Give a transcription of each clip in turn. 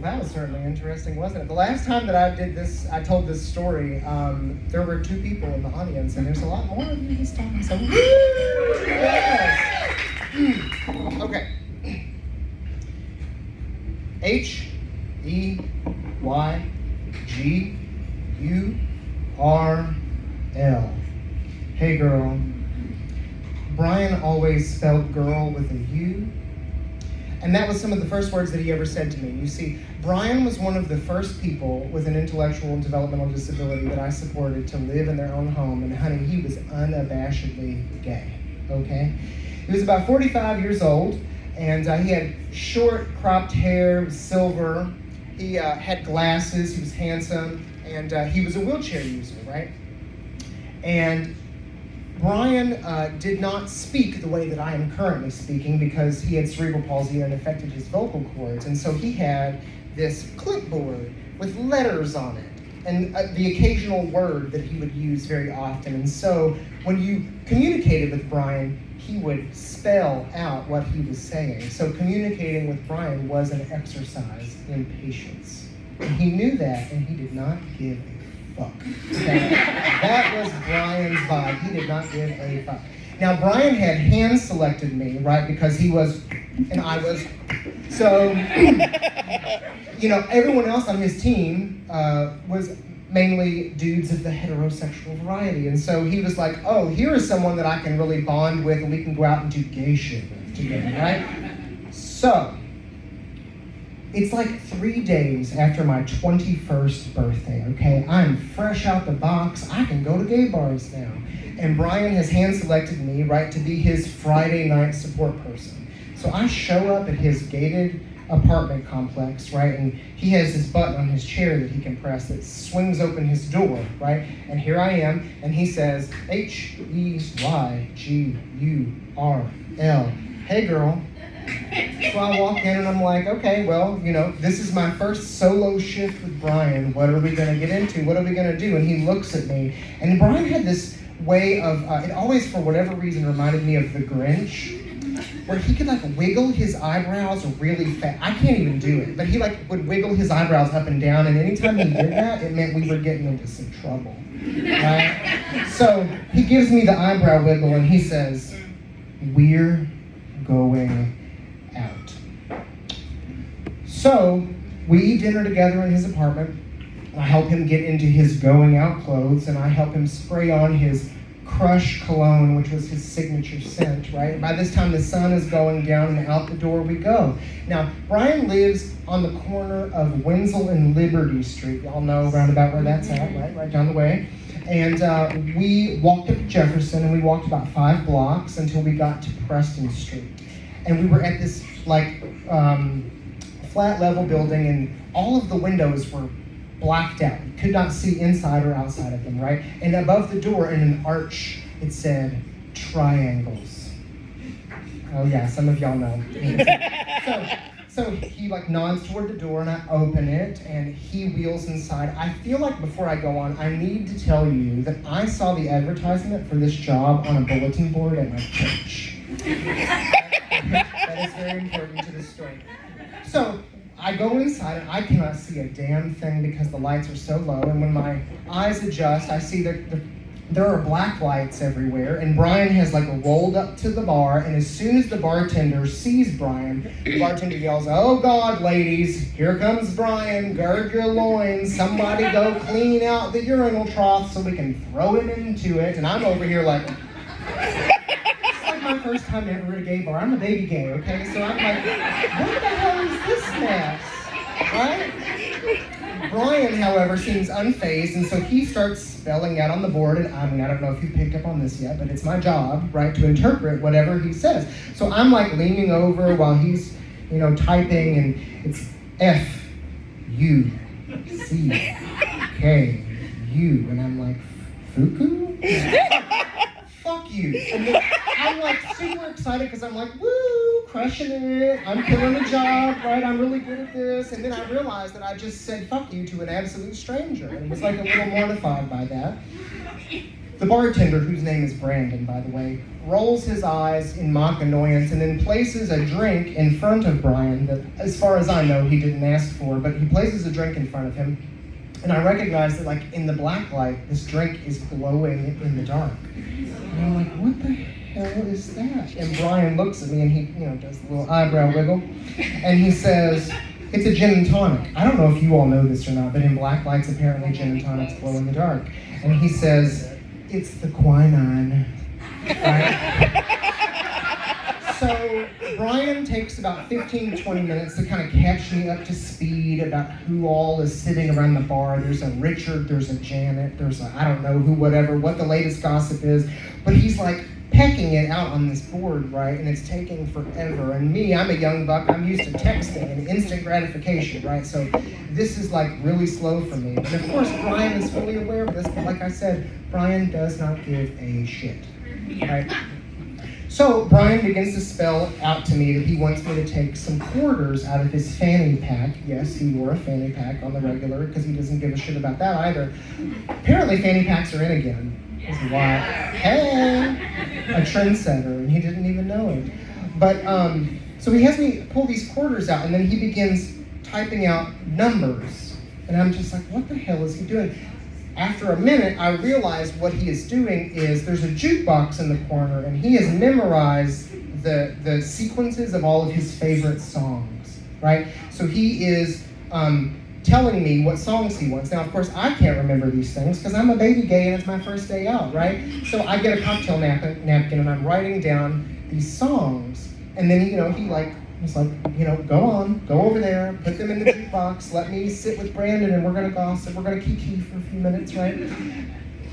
That was certainly interesting, wasn't it? The last time that I told this story, there were 2 people in the audience, and there's a lot more of you this time. So, woo! Yes! Okay. H-E-Y-G-U-R-L. Hey, girl. Brian always spelled girl with a U. And that was some of the first words that he ever said to me. You see, Brian was one of the first people with an intellectual and developmental disability that I supported to live in their own home. And honey, he was unabashedly gay, okay? He was about 45 years old, and he had short cropped hair, silver. He had glasses, he was handsome, and he was a wheelchair user, right? And Brian did not speak the way that I am currently speaking because he had cerebral palsy and it affected his vocal cords. And so he had this clipboard with letters on it and the occasional word that he would use very often. And so when you communicated with Brian, he would spell out what he was saying. So communicating with Brian was an exercise in patience. And he knew that, and he did not give a fuck. Okay? That was Brian's vibe. He did not give a fuck. Now, Brian had hand-selected me, right, because he was, and I was. So, everyone else on his team was mainly dudes of the heterosexual variety. And so he was like, oh, here is someone that I can really bond with, and we can go out and do gay shit with together, right? So, it's like 3 days after my 21st birthday, okay? I'm fresh out the box. I can go to gay bars now. And Brian has hand-selected me, right, to be his Friday night support person. So I show up at his gated apartment complex, right? And he has this button on his chair that he can press that swings open his door, right? And here I am, and he says, H-E-Y-G-U-R-L. Hey, girl. So I walk in and I'm like, okay, well, this is my first solo shift with Brian. What are we going to get into? What are we going to do? And he looks at me. And Brian had this way of, it always, for whatever reason, reminded me of the Grinch, where he could, wiggle his eyebrows really fast. I can't even do it, but he, would wiggle his eyebrows up and down. And anytime he did that, it meant we were getting into some trouble, right? So he gives me the eyebrow wiggle and he says, we're going out. So we eat dinner together in his apartment. I help him get into his going out clothes, and I help him spray on his Crush cologne, which was his signature scent, right? By this time, the sun is going down, and out the door we go. Now, Brian lives on the corner of Wenzel and Liberty Street. Y'all know around about where that's at, right? Right down the way. And we walked up to Jefferson, and we walked about 5 blocks until we got to Preston Street. And we were at this, flat level building, and all of the windows were blacked out. You could not see inside or outside of them, right? And above the door in an arch, it said, triangles. Oh yeah, some of y'all know. So he nods toward the door and I open it and he wheels inside. I feel like before I go on, I need to tell you that I saw the advertisement for this job on a bulletin board at my church. That is very important to the story. So I go inside and I cannot see a damn thing because the lights are so low, and when my eyes adjust, I see that there are black lights everywhere, and Brian has rolled up to the bar, and as soon as the bartender sees Brian, the bartender yells, oh God, ladies, here comes Brian, gird your loins, somebody go clean out the urinal trough so we can throw him into it. And I'm over here it's my first time ever at a gay bar. I'm a baby gay, okay? So I'm like, what the hell is this mess, right? Brian, however, seems unfazed, and so he starts spelling out on the board, and I don't know if you picked up on this yet, but it's my job, right, to interpret whatever he says. So I'm leaning over while he's, typing, and it's F-U-C-K-U, and I'm like, Fuku? Fuck you. And then I'm super excited because I'm woo, crushing it. I'm killing the job, right? I'm really good at this. And then I realized that I just said fuck you to an absolute stranger and was a little mortified by that. The bartender, whose name is Brandon, by the way, rolls his eyes in mock annoyance and then places a drink in front of Brian that, as far as I know, he didn't ask for, but he places a drink in front of him. And I recognize that, like, in the black light, this drink is glowing in the dark. And I'm like, what the hell is that? And Brian looks at me and he, does the little eyebrow wiggle. And he says, it's a gin and tonic. I don't know if you all know this or not, but in black lights, apparently gin and tonics glow in the dark. And he says, it's the quinine, right? So Brian takes about 15 to 20 minutes to kind of catch me up to speed about who all is sitting around the bar. There's a Richard, there's a Janet, there's a I don't know who, whatever, what the latest gossip is. But he's like pecking it out on this board, right? And it's taking forever. And me, I'm a young buck, I'm used to texting and instant gratification, right? So this is like really slow for me. And of course, Brian is fully aware of this, but like I said, Brian does not give a shit, right? So Brian begins to spell out to me that he wants me to take some quarters out of his fanny pack. Yes, he wore a fanny pack on the regular because he doesn't give a shit about that either. Apparently fanny packs are in again. This is why, hey, a trendsetter, and he didn't even know it. But, so he has me pull these quarters out, and then he begins typing out numbers. And I'm just like, what the hell is he doing? After a minute, I realize what he is doing is there's a jukebox in the corner, and he has memorized the sequences of all of his favorite songs, right? So he is telling me what songs he wants. Now, of course, I can't remember these things because I'm a baby gay and it's my first day out, right? So I get a cocktail napkin and I'm writing down these songs. And then, he's like, go on, go over there, put them in the jukebox, let me sit with Brandon and we're gonna gossip, we're gonna kiki for a few minutes, right?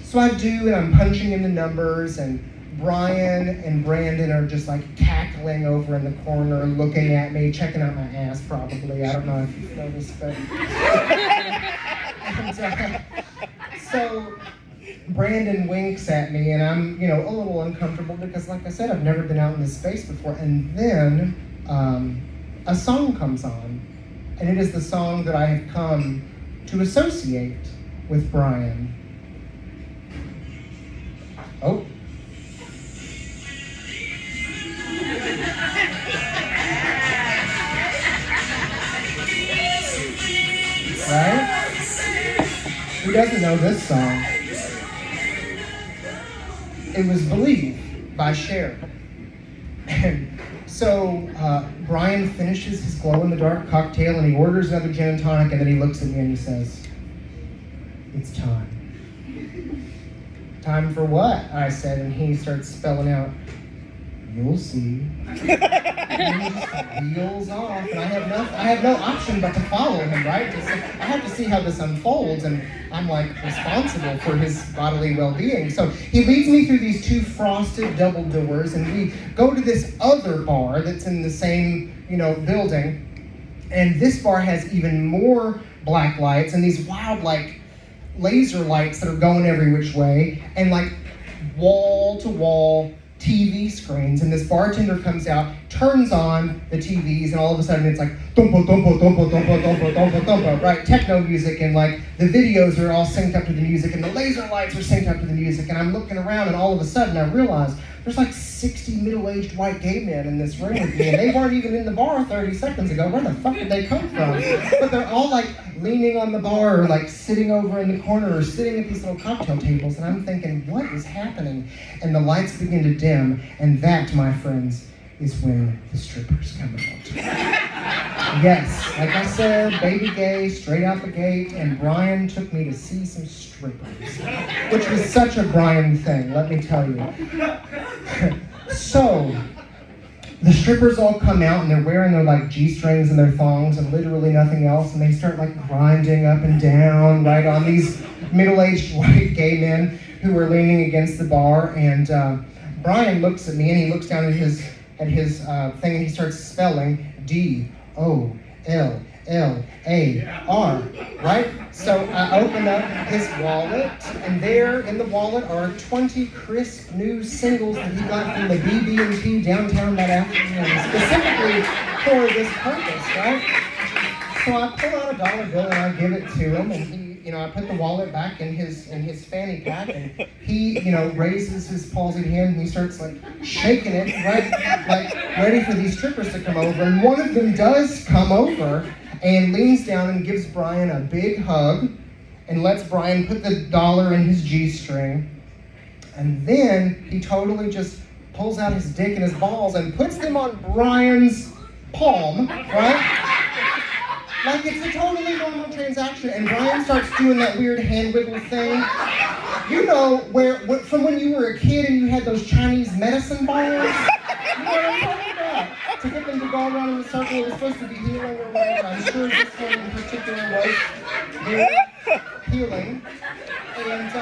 So I do, and I'm punching in the numbers, and Brian and Brandon are just like cackling over in the corner, looking at me, checking out my ass probably. I don't know if you've noticed, but... So Brandon winks at me, and I'm, a little uncomfortable because, like I said, I've never been out in this space before. And then a song comes on, and it is the song that I have come to associate with Brian. Oh. Right? Who doesn't know this song? It was Believe by Cher. And so Brian finishes his glow-in-the-dark cocktail and he orders another gin and tonic, and then he looks at me and he says, it's time. Time for what? I said, and he starts spelling out, you'll see. And he just wheels off, and I have no option but to follow him, right? I have to see how this unfolds, and I'm like responsible for his bodily well-being. So he leads me through these two frosted double doors, and we go to this other bar that's in the same, building. And this bar has even more black lights and these wild, like, laser lights that are going every which way, and like wall-to-wall TV screens, and this bartender comes out, turns on the TVs, and all of a sudden it's like dumpa dumpa dumpa dumpa dumpa dumpa dumpa, right? Techno music, and like the videos are all synced up to the music, and the laser lights are synced up to the music, and I'm looking around, and all of a sudden I realize there's like 60 middle-aged white gay men in this room with me, and they weren't even in the bar 30 seconds ago. Where the fuck did they come from? But they're all like leaning on the bar, or like sitting over in the corner, or sitting at these little cocktail tables, and I'm thinking, what is happening? And the lights begin to dim, and that, my friends, is when the strippers come out. Yes, like I said, baby gay, straight out the gate, and Brian took me to see some strippers, which was such a Brian thing, let me tell you. So, the strippers all come out, and they're wearing their like G-strings and their thongs and literally nothing else, and they start like grinding up and down right on these middle-aged white gay men who are leaning against the bar. And Brian looks at me, and he looks down at his thing, and he starts spelling D-O-L-L-A-R, right? So I open up his wallet, and there in the wallet are 20 crisp new singles that he got from the BB&T downtown that afternoon, specifically for this purpose, right? So I pull out a dollar bill and I give it to him, and he I put the wallet back in his fanny pack, and he, raises his palsied hand and he starts like shaking it, right, like ready for these strippers to come over. And one of them does come over and leans down and gives Brian a big hug and lets Brian put the dollar in his G-string. And then he totally just pulls out his dick and his balls and puts them on Brian's palm, right? Like it's a totally normal transaction. And Brian starts doing that weird hand wiggle thing. Where from when you were a kid and you had those Chinese medicine balls? You know what I'm talking about? To get them to go around in a circle, it was supposed to be healing or whatever. I'm sure this one in particular was very healing. And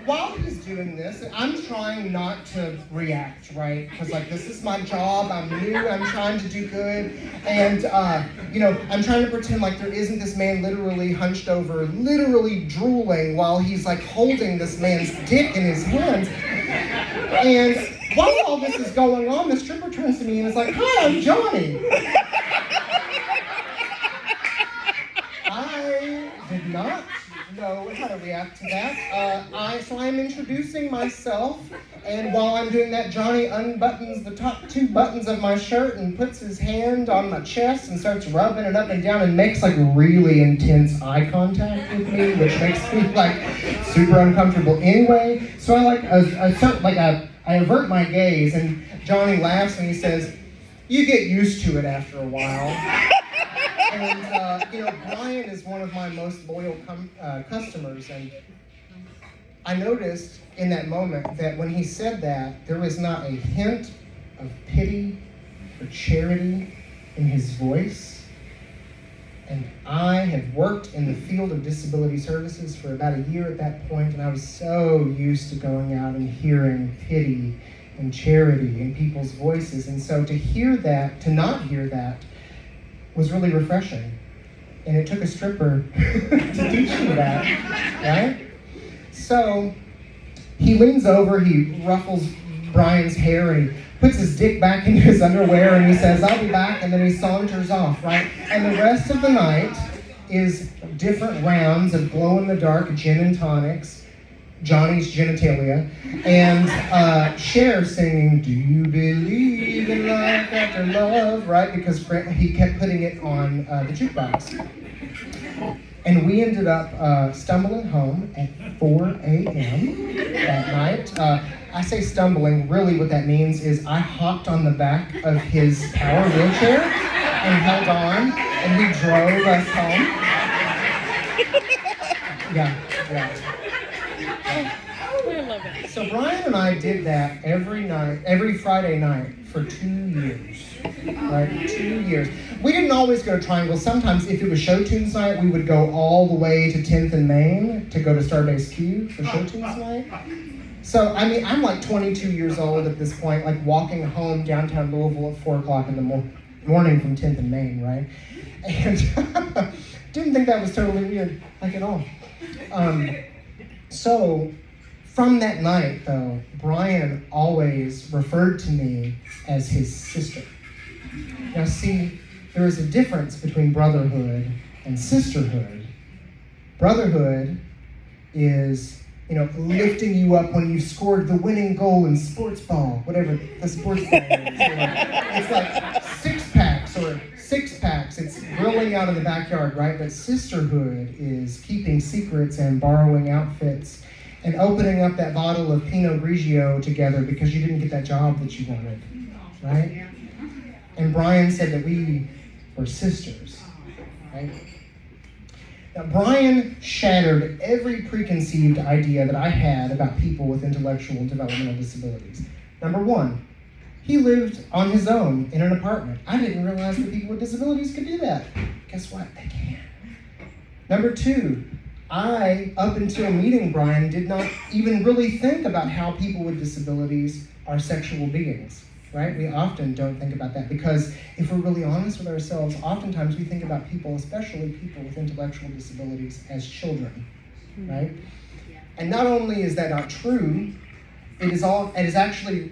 while he's doing this, I'm trying not to react, right? Because this is my job, I'm new, I'm trying to do good. And, I'm trying to pretend like there isn't this man literally hunched over, literally drooling while he's holding this man's dick in his hands. And while all this is going on, the stripper turns to me and is like, "Hi, I'm Johnny." I did not know how to react to that. So I'm introducing myself, and while I'm doing that, Johnny unbuttons the top 2 buttons of my shirt and puts his hand on my chest and starts rubbing it up and down and makes really intense eye contact with me, which makes me super uncomfortable anyway. So I avert my gaze, and Johnny laughs and he says, "You get used to it after a while." And, Brian is one of my most loyal customers, and I noticed in that moment that when he said that, there was not a hint of pity or charity in his voice. And I had worked in the field of disability services for about a year at that point, and I was so used to going out and hearing pity and charity in people's voices. And so to not hear that, was really refreshing. And it took a stripper to teach me that, right? So he leans over, he ruffles Brian's hair, and he puts his dick back into his underwear, and he says, "I'll be back," and then he saunters off, right? And the rest of the night is different rounds of glow-in-the-dark gin and tonics, Johnny's genitalia, and Cher singing, "Do you believe in life after love?" right? Because he kept putting it on the jukebox. And we ended up stumbling home at 4 a.m. that night. I say stumbling, really what that means is I hopped on the back of his power wheelchair and held on, and he drove us home. Yeah. I love it. So Brian and I did that every Friday night for 2 years, right? 2 years. We didn't always go to Triangle. Sometimes if it was Show Tunes night, we would go all the way to 10th and Main to go to Starbase Q for Show Tunes night. So, I'm 22 years old at this point, walking home downtown Louisville at 4 o'clock in the morning from 10th and Main, right? And didn't think that was totally weird, at all. So, from that night, though, Brian always referred to me as his sister. Now, see, there is a difference between brotherhood and sisterhood. Brotherhood is, lifting you up when you've scored the winning goal in sports ball, whatever the sports ball is. It's 6-packs or 6-packs. It's grilling out in the backyard, right? But sisterhood is keeping secrets and borrowing outfits and opening up that bottle of Pinot Grigio together because you didn't get that job that you wanted, right? And Brian said that we were sisters, right? Now, Brian shattered every preconceived idea that I had about people with intellectual and developmental disabilities. Number one, he lived on his own in an apartment. I didn't realize that people with disabilities could do that. Guess what? They can. Number two, I, up until meeting Brian, did not even really think about how people with disabilities are sexual beings. Right? We often don't think about that because if we're really honest with ourselves, oftentimes we think about people, especially people with intellectual disabilities, as children, right? And not only is that not true, it is actually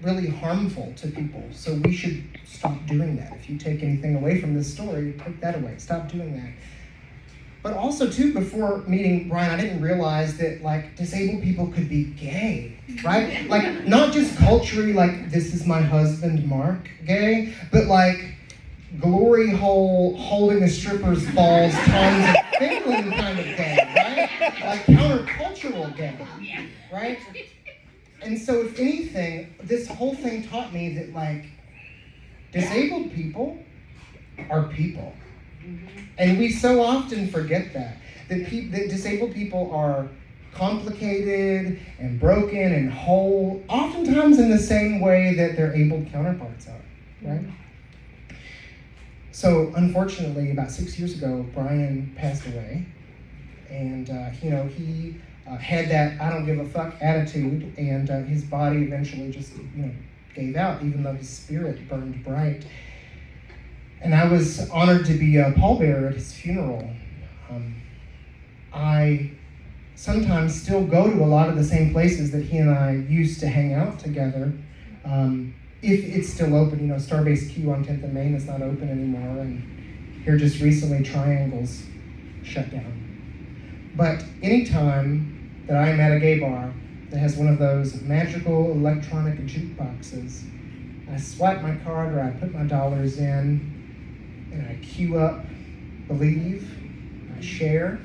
really harmful to people. So we should stop doing that. If you take anything away from this story, take that away. Stop doing that. But also, too, before meeting Brian, I didn't realize that, like, disabled people could be gay, right? Like, not just culturally, like, this is my husband, Mark, gay, but, like, glory hole, holding a stripper's balls, tons of fiddling kind of gay, right? Like, countercultural gay, right? And so, if anything, this whole thing taught me that, like, disabled people are people. And we so often forget that disabled people are complicated and broken and whole, oftentimes in the same way that their able counterparts are, right? So unfortunately, about 6 years ago, Brian passed away. And, he had that I don't give a fuck attitude, and his body eventually just, gave out, even though his spirit burned bright. And I was honored to be a pallbearer at his funeral. I sometimes still go to a lot of the same places that he and I used to hang out together. If it's still open, Starbase Q on 10th and Main is not open anymore, and here just recently Triangles shut down. But anytime that I'm at a gay bar that has one of those magical electronic jukeboxes, I swipe my card or I put my dollars in, and I queue up Believe, I share,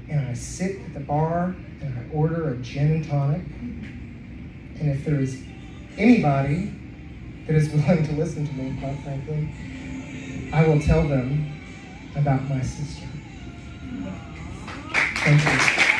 and I sit at the bar and I order a gin and tonic. And if there is anybody that is willing to listen to me, quite frankly, I will tell them about my sister. Thank you.